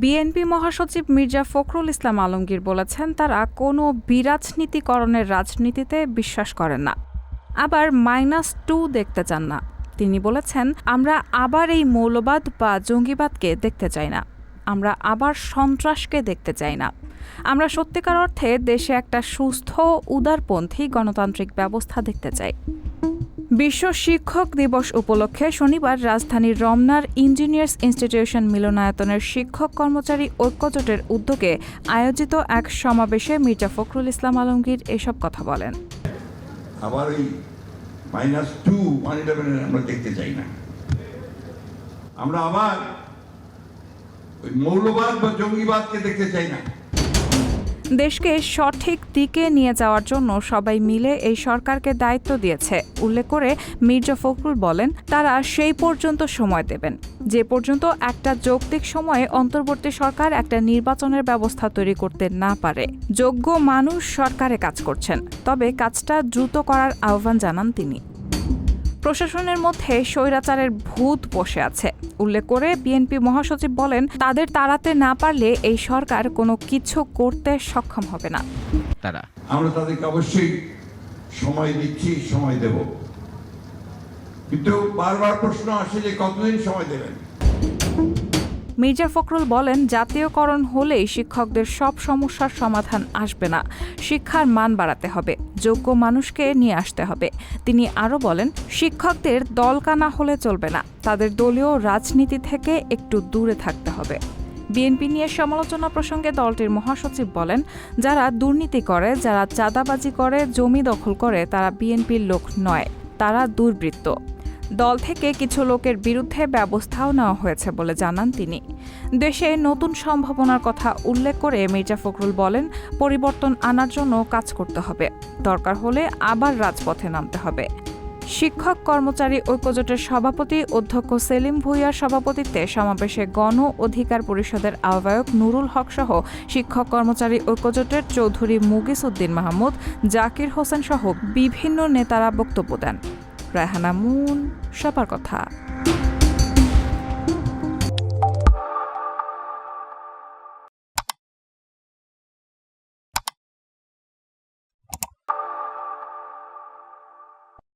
BNP মহাসচিব মির্জা ফখরুল ইসলাম আলমগীর বলেছেন, তারা কোনো বিরাজনীতিকরণের রাজনীতিতে বিশ্বাস করেন না, আবার -2 দেখতে চান না। তিনি বলেছেন, আমরা আবার এই মৌলবাদ বা জঙ্গিবাদকে দেখতে চাই না, আমরা আবার সন্ত্রাসকে দেখতে চাই না। আমরা সত্যিকার অর্থে দেশে একটা সুস্থ উদারপন্থী গণতান্ত্রিক ব্যবস্থা দেখতে চাই। বিশ্ব শিক্ষক দিবস উপলক্ষে শনিবার রাজধানীর রমনার ইঞ্জিনিয়ার্স ইনস্টিটিউশন মিলনায়তনের শিক্ষক কর্মচারী ঐক্যজোটের উদ্যোগে আয়োজিত এক সমাবেশে মির্জা ফখরুল ইসলাম আলমগীর এসব কথা বলেন। আবার ওই -2 111 আমরা দেখতে চাই না, আমরা আবার ওই মৌলবাদ বা জঙ্গিবাদকে দেখতে চাই না। দেশকে সঠিক দিকে নিয়ে যাওয়ার জন্য সবাই মিলে এই সরকারকে দায়িত্ব দিয়েছে উল্লেখ করে মির্জা ফখরুল বলেন, তারা সেই পর্যন্ত সময় দেবেন যে পর্যন্ত একটা যৌক্তিক সময়ে অন্তর্বর্তী সরকার একটা নির্বাচনের ব্যবস্থা তৈরি করতে না পারে। যোগ্য মানুষ সরকারে কাজ করছেন, তবে কাজটা দ্রুত করার আহ্বান জানান তিনি। প্রশাসনের মধ্যে স্বৈরাচারের ভূত বসে আছে উল্লেখ করে বিএনপি মহাসচিব বলেন, তাদের তাড়াতে না পারলে এই সরকার কোনো কিছু করতে সক্ষম হবে না। আমরা তাদেরকে অবশ্যই সময় দিচ্ছি, সময় দেব, কিন্তু বারবার প্রশ্ন আসে যে কতদিন সময় দেবেন। মির্জা ফখরুল বলেন, জাতীয়করণ হলেই শিক্ষকদের সব সমস্যার সমাধান আসবে না, শিক্ষার মান বাড়াতে হবে, যোগ্য মানুষকে নিয়ে আসতে হবে। তিনি আরও বলেন, শিক্ষকদের দলকানা হলে চলবে না, তাদের দলীয় রাজনীতি থেকে একটু দূরে থাকতে হবে। বিএনপি নিয়ে সমালোচনা প্রসঙ্গে দলটির মহাসচিব বলেন, যারা দুর্নীতি করে, যারা চাঁদাবাজি করে, জমি দখল করে, তারা বিএনপির লোক নয়, তারা দুর্বৃত্ত। দল থেকে কিছু লোকের বিরুদ্ধে ব্যবস্থাও নেওয়া হয়েছে বলে জানান তিনি। দেশে নতুন সম্ভাবনার কথা উল্লেখ করে মির্জা ফখরুল বলেন, পরিবর্তন আনার জন্য কাজ করতে হবে, দরকার হলে আবার রাজপথে নামতে হবে। শিক্ষক কর্মচারী ঐক্যজোটের সভাপতি অধ্যক্ষ সেলিম ভূঁইয়ার সভাপতিত্বে সমাবেশে গণ অধিকার পরিষদের আহ্বায়ক নুরুল হক সহ শিক্ষক কর্মচারী ঐক্যজোটের চৌধুরী মুগিস উদ্দিন মাহমুদ, জাকির হোসেন সহ বিভিন্ন নেতারা বক্তব্য দেন। রায়হানা মুন, সবার কথা।